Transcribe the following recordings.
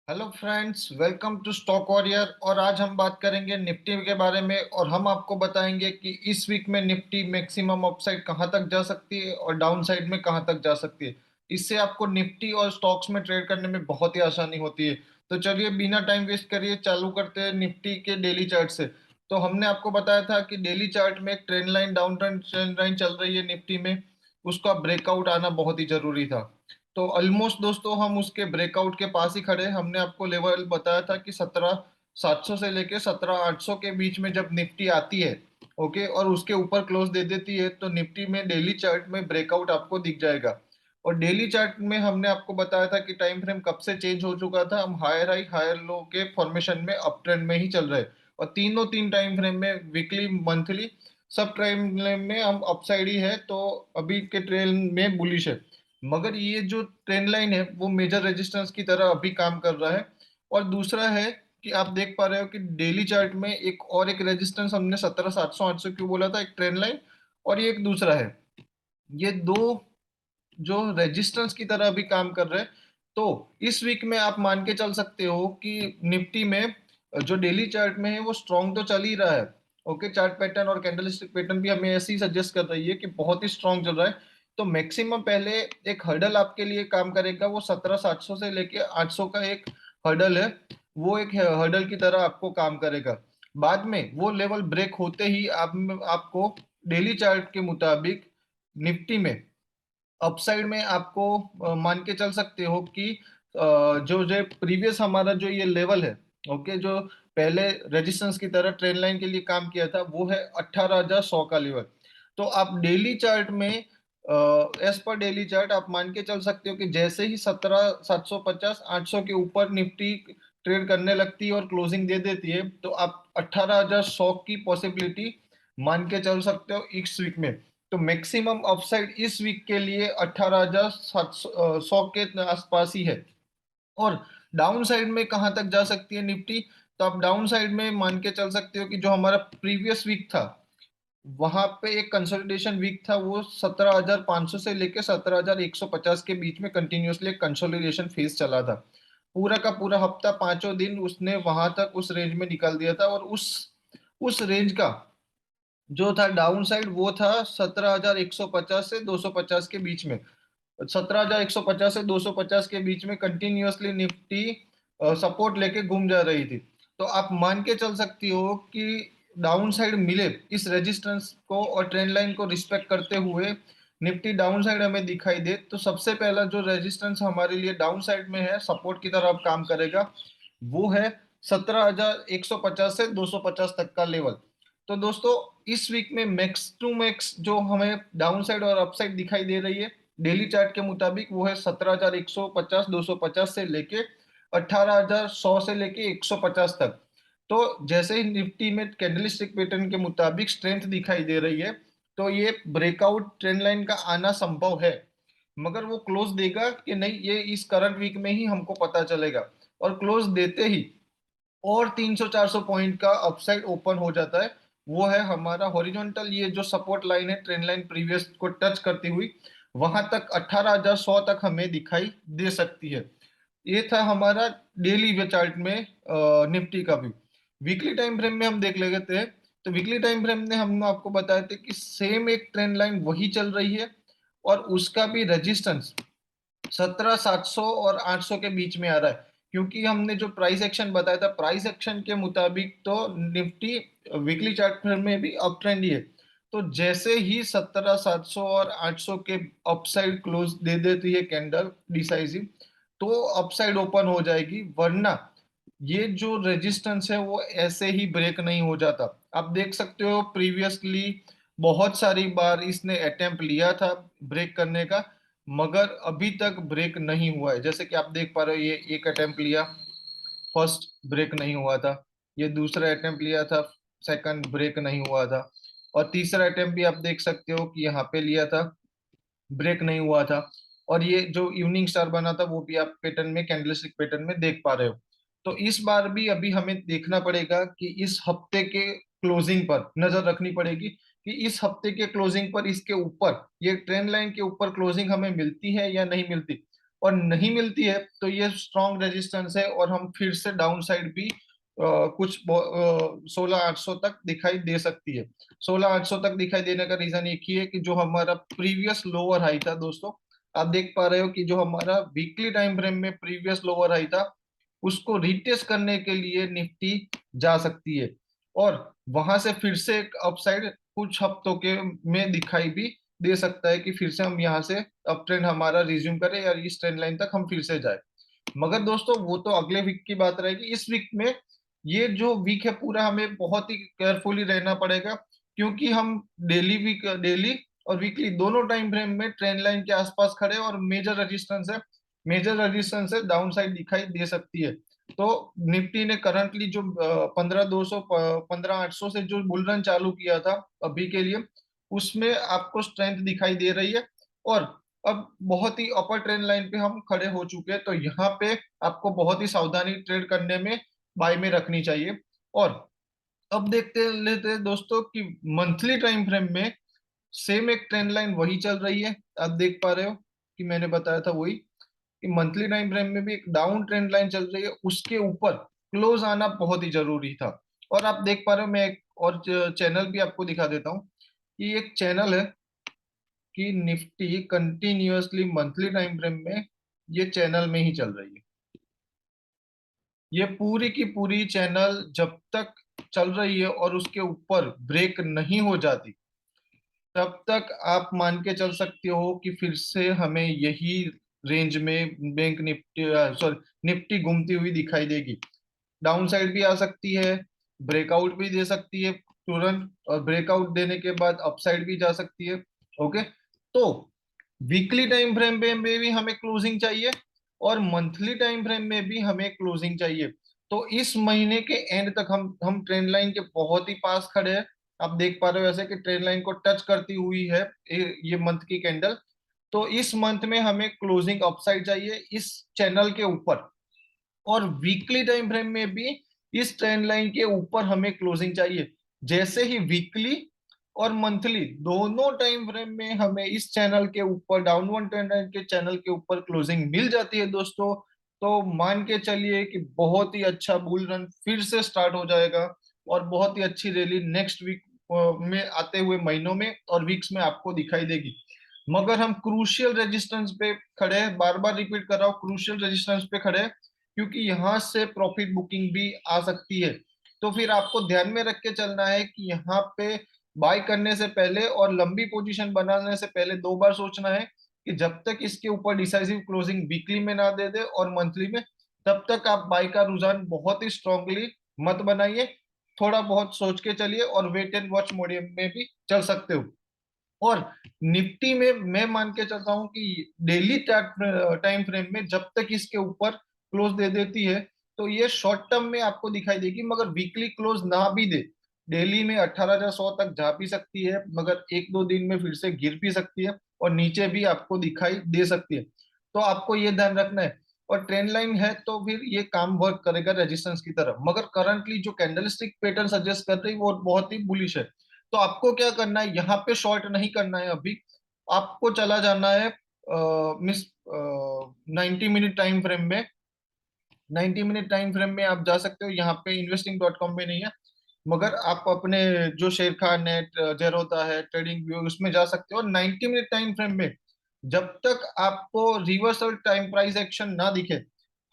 Hello friends, welcome to stock warrior. और आज हम बात करेंगे निफ्टी के बारे में और हम आपको बताएंगे कि इस वीक में निफ्टी मैक्सिमम अपसाइड कहां तक जा सकती है और डाउन साइड में कहां तक जा सकती है। इससे आपको निफ्टी और स्टॉक्स में ट्रेड करने में बहुत ही आसानी होती है। तो चलिए बिना टाइम वेस्ट करिए चालू करते हैं निफ्टी के डेली चार्ट से। तो हमने आपको बताया था कि डेली चार्ट में एक trend line, down trend line चल रही है निफ्टी में। उसका ब्रेकआउट आना बहुत ही जरूरी था। तो ऑलमोस्ट दोस्तों हम उसके ब्रेकआउट के पास ही खड़े हैं। हमने आपको लेवल बताया था कि 17,700 से लेके 17,800 के बीच में जब निफ्टी आती है, ओके, और उसके ऊपर क्लोज दे देती है तो निफ्टी में डेली चार्ट में ब्रेकआउट आपको दिख जाएगा। और डेली चार्ट में हमने आपको बताया था कि टाइम फ्रेम कब से चेंज हो चुका था। हम हायर हाई हायर लो के फॉर्मेशन में अप ट्रेंड में ही चल रहे हैं। और तीनों तीन टाइम फ्रेम में, वीकली, मंथली, सब टाइम फ्रेम में हम अपसाइड ही है। तो अभी के ट्रेंड में बुलिश है। मगर ये जो ट्रेंड लाइन है वो मेजर रेजिस्टेंस की तरह अभी काम कर रहा है। और दूसरा है कि आप देख पा रहे हो कि डेली चार्ट में एक रेजिस्टेंस हमने 17,700 800 क्यों बोला था, एक ट्रेंड लाइन और ये एक दूसरा है। ये दो जो रेजिस्टेंस की तरह अभी काम कर रहे हैं। तो इस वीक में आप मान के चल सकते हो कि निफ्टी में जो डेली चार्ट में है वो स्ट्रॉन्ग तो चल ही रहा है। ओके, चार्ट पैटर्न और कैंडलस्टिक पैटर्न भी हमें ऐसे ही सजेस्ट कर रही है कि बहुत ही स्ट्रॉन्ग चल रहा है। तो मैक्सिमम पहले एक हर्डल आपके लिए काम करेगा, वो 17,700 से लेके 800 का एक हर्डल है। वो एक हर्डल की तरह आपको काम करेगा। बाद में वो लेवल ब्रेक होते ही आपको डेली चार्ट के मुताबिक निफ्टी में अपसाइड में आपको मान के चल सकते हो कि जो जो प्रीवियस हमारा जो ये लेवल है, ओके, जो पहले रेजिस्टेंस की तरह ट्रेंड लाइन के लिए काम किया था, वो है 18,100 का लेवल। तो आप डेली चार्ट में, एज पर डेली चार्ट, आप मान के चल सकते हो कि जैसे ही 17,750 800 के ऊपर निफ्टी ट्रेड करने लगती है और क्लोजिंग दे देती है, तो आप 18,100 की पॉसिबिलिटी मान के चल सकते हो इस वीक में। तो मैक्सिमम अपसाइड इस वीक के लिए 18,700 के आसपास ही है। और डाउन साइड में कहां तक जा सकती है निफ्टी, तो आप डाउन साइड में मान के चल सकते हो कि जो हमारा प्रीवियस वीक था, वहां पे एक कंसोलिडेशन वीक था। वो 17,500 से लेके 17,150 के बीच में कंटिन्यूअसली एक कंसोलिडेशन फेज चला था। पूरा का पूरा हफ्ता, पांचों दिन उसने वहां तक उस रेंज में निकाल दिया था। और उस रेंज का जो था डाउन साइड, वो था 17,150 से 250 के बीच में। 17,150 से 250 के बीच में कंटिन्यूअसली निफ्टी सपोर्ट लेके घूम जा रही थी। तो आप मान के चल सकती हो कि डाउन साइड मिले इस रेजिस्टेंस को और ट्रेंड लाइन को रिस्पेक्ट करते हुए निफ्टी डाउन साइड हमें दिखाई दे, तो सबसे पहला जो रेजिस्टेंस हमारे लिए डाउन साइड में है, सपोर्ट की तरह अब काम करेगा, वो है 17,150 से 250 तक का लेवल। तो दोस्तों, इस वीक में मैक्स टू मैक्स जो हमें डाउन साइड और अपसाइड दिखाई दे रही है डेली चार्ट के मुताबिक, वो है 17,150 250 से लेके 18,100 से लेके 150 तक। तो जैसे ही निफ्टी में कैंडलस्टिक पैटर्न के मुताबिक स्ट्रेंथ दिखाई दे रही है, तो ये ब्रेकआउट ट्रेंड लाइन का आना संभव है। मगर वो क्लोज देगा कि नहीं, ये इस करंट वीक में ही हमको पता चलेगा। और क्लोज देते ही और 300-400 पॉइंट का अपसाइड ओपन हो जाता है। वो है हमारा हॉरिजॉन्टल, ये जो सपोर्ट लाइन है ट्रेंड लाइन प्रीवियस को टच करती हुई, वहां तक 18,100 तक हमें दिखाई दे सकती है। ये था हमारा डेली चार्ट में निफ्टी का भी। वीकली टाइम फ्रेम में हम देख लेते हैं। तो वीकली टाइम फ्रेम में हम आपको बताए थे कि सेम एक ट्रेंड लाइन वही चल रही है और उसका भी रेजिस्टेंस 17,700 और 800 के बीच में आ रहा है। क्योंकि हमने जो प्राइस एक्शन बताया था, प्राइस एक्शन के मुताबिक तो निफ्टी वीकली चार्ट में भी अप ट्रेंड ही है। तो जैसे ही 17,700 और 800 के अपसाइड क्लोज दे देती है कैंडल डिसाइसिव, तो अपसाइड ओपन हो जाएगी। वरना ये जो रेजिस्टेंस है वो ऐसे ही ब्रेक नहीं हो जाता। आप देख सकते हो प्रीवियसली बहुत सारी बार इसने अटेम्प्ट लिया था ब्रेक करने का, मगर अभी तक ब्रेक नहीं हुआ है। जैसे कि आप देख पा रहे हो, ये एक अटेम्प्ट लिया, फर्स्ट ब्रेक नहीं हुआ था। ये दूसरा अटेम्प्ट लिया था, सेकंड ब्रेक नहीं हुआ था। और तीसरा अटेम्प्ट भी आप देख सकते हो कि यहाँ पे लिया था, ब्रेक नहीं हुआ था। और ये जो इवनिंग स्टार बना था वो भी आप पैटर्न में, कैंडलस्टिक पैटर्न में देख पा रहे हो। तो इस बार भी अभी हमें देखना पड़ेगा कि इस हफ्ते के क्लोजिंग पर नजर रखनी पड़ेगी कि इस हफ्ते के क्लोजिंग पर इसके ऊपर, ये ट्रेंड लाइन के ऊपर क्लोजिंग हमें मिलती है या नहीं मिलती। और नहीं मिलती है तो ये स्ट्रॉन्ग रेजिस्टेंस है और हम फिर से डाउन साइड भी कुछ 16,800 तक दिखाई दे सकती है। 16,800 तक दिखाई देने का रीजन एक ही है कि जो हमारा प्रीवियस लोअर हाई था दोस्तों, आप देख पा रहे हो कि जो हमारा वीकली टाइम फ्रेम में प्रीवियस लोअर हाई था उसको रिटेस्ट करने के लिए निफ्टी जा सकती है और वहां से फिर से एक अपसाइड कुछ हफ्तों के में दिखाई भी दे सकता है कि फिर से हम यहाँ से अप ट्रेंड हमारा रिज्यूम करें या इस ट्रेंड लाइन तक हम फिर से जाए। मगर दोस्तों वो तो अगले वीक की बात रहेगी। इस वीक में ये जो वीक है पूरा हमें बहुत ही केयरफुली रहना पड़ेगा क्योंकि हम डेली और वीकली दोनों टाइम फ्रेम में ट्रेंड लाइन के आसपास खड़े और मेजर रेजिस्टेंस है डाउन साइड दिखाई दे सकती है। तो निफ्टी ने करंटली जो 15,200 15,800 से जो बुल रन चालू किया था अभी के लिए, उसमें आपको स्ट्रेंथ दिखाई दे रही है और अब बहुत ही अपर ट्रेंड लाइन पे हम खड़े हो चुके हैं। तो यहाँ पे आपको बहुत ही सावधानी ट्रेड करने में बाय में रखनी चाहिए। और अब देखते लेते हैं दोस्तों कि मंथली टाइम फ्रेम में सेम एक ट्रेंड लाइन वही चल रही है। आप देख पा रहे हो कि मैंने बताया था वही कि मंथली टाइम फ्रेम में भी एक डाउन ट्रेंड लाइन चल रही है, उसके ऊपर क्लोज आना बहुत ही जरूरी था। और आप देख पा रहे हो, मैं एक और चैनल भी आपको दिखा देता हूँ कि एक चैनल है कि Nifty continuously monthly time frame में ये चैनल में ही चल रही है। ये पूरी की पूरी चैनल जब तक चल रही है और उसके ऊपर ब्रेक नहीं हो जाती तब तक आप मान के चल सकते हो कि फिर से हमें यही रेंज में बैंक निफ्टी सॉरी निफ्टी घूमती हुई दिखाई देगी। डाउन साइड भी आ सकती है, ब्रेकआउट भी दे सकती है तुरंत, और ब्रेकआउट देने के बाद अपसाइड भी जा सकती है। ओके, तो वीकली टाइम फ्रेम में भी हमें क्लोजिंग चाहिए और मंथली टाइम फ्रेम में भी हमें क्लोजिंग चाहिए। तो इस महीने के एंड तक हम ट्रेंड लाइन के बहुत ही पास खड़े हैं। आप देख पा रहे हो ऐसे कि ट्रेंड लाइन को टच करती हुई है ये मंथ की कैंडल। तो इस मंथ में हमें क्लोजिंग अपसाइड चाहिए इस चैनल के ऊपर और वीकली टाइम फ्रेम में भी इस ट्रेंड लाइन के ऊपर हमें क्लोजिंग चाहिए। जैसे ही वीकली और मंथली दोनों टाइम फ्रेम में हमें इस चैनल के ऊपर डाउनवर्ड ट्रेंड लाइन के चैनल के ऊपर क्लोजिंग मिल जाती है दोस्तों, तो मान के चलिए कि बहुत ही अच्छा बुल रन फिर से स्टार्ट हो जाएगा और बहुत ही अच्छी रैली नेक्स्ट वीक में आते हुए महीनों में और वीक्स में आपको दिखाई देगी। मगर हम क्रूशियल रेजिस्टेंस पे खड़े हैं, बार बार रिपीट कर रहा हूँ, क्रूशियल रेजिस्टेंस पे खड़े हैं क्योंकि यहाँ से प्रॉफिट बुकिंग भी आ सकती है। तो फिर आपको ध्यान में रख के चलना है कि यहाँ पे बाय करने से पहले और लंबी पोजीशन बनाने से पहले दो बार सोचना है कि जब तक इसके ऊपर डिसाइसिव क्लोजिंग वीकली में ना दे दे और मंथली में, तब तक आप बाय का रुझान बहुत ही स्ट्रांगली मत बनाइए। थोड़ा बहुत सोच के चलिए और वेट एंड वॉच मोड में भी चल सकते हो। और निफ्टी में मैं मान के चलता हूँ कि डेली टाइम फ्रेम में जब तक इसके ऊपर क्लोज दे देती है तो ये शॉर्ट टर्म में आपको दिखाई देगी, मगर वीकली क्लोज ना भी दे, डेली में 18,100 तक जा भी सकती है, मगर एक दो दिन में फिर से गिर भी सकती है और नीचे भी आपको दिखाई दे सकती है। तो आपको ये ध्यान रखना है। और ट्रेंड लाइन है तो फिर ये काम वर्क करेगा रेजिस्टेंस की तरफ, मगर करंटली जो कैंडलस्टिक पैटर्न सजेस्ट कर रही है वो बहुत ही बुलिश है। तो आपको क्या करना है, यहाँ पे शॉर्ट नहीं करना है अभी, आपको चला जाना है मिस 90 मिनट टाइम फ्रेम में। 90 मिनट टाइम फ्रेम में आप जा सकते हो, यहाँ पे investing.com में नहीं है, मगर आप अपने जो शेर खान नेट जेरोधा है ट्रेडिंग व्यू उसमें जा सकते हो। 90 मिनट टाइम फ्रेम में जब तक आपको रिवर्सल टाइम प्राइस एक्शन ना दिखे,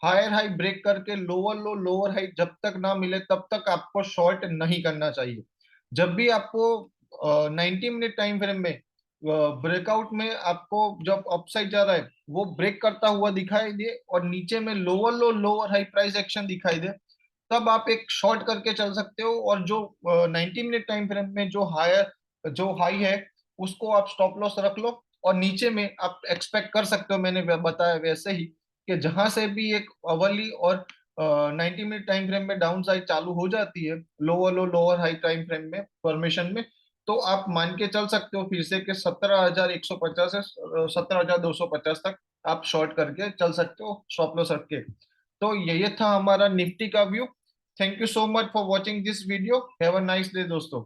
हायर हाई ब्रेक करके लोअर हाई जब तक ना मिले तब तक आपको शॉर्ट नहीं करना चाहिए। जब भी आपको 90 मिनट टाइम फ्रेम में ब्रेकआउट में आपको जब अपसाइड जा रहा है वो ब्रेक करता हुआ दिखाई दे और नीचे में लोअर हाई प्राइस एक्शन दिखाई दे, तब आप एक शॉर्ट करके चल सकते हो। और जो 90 मिनट टाइम फ्रेम में जो हाई है उसको आप स्टॉप लॉस रख लो और नीचे में आप एक्सपेक्ट कर सकते हो, मैंने बताया वैसे ही, कि जहां से भी एक अवर्ली और 90 मिनट टाइम फ्रेम में डाउन साइड चालू हो जाती है लोअर हाई टाइम फ्रेम में फॉर्मेशन में, तो आप मान के चल सकते हो फिर से कि 17,150 से 17,250 तक आप शॉर्ट करके चल सकते हो स्टॉप लॉस रख के। तो ये था हमारा निफ्टी का view. Thank you so much for watching this video. Have a nice day दोस्तों।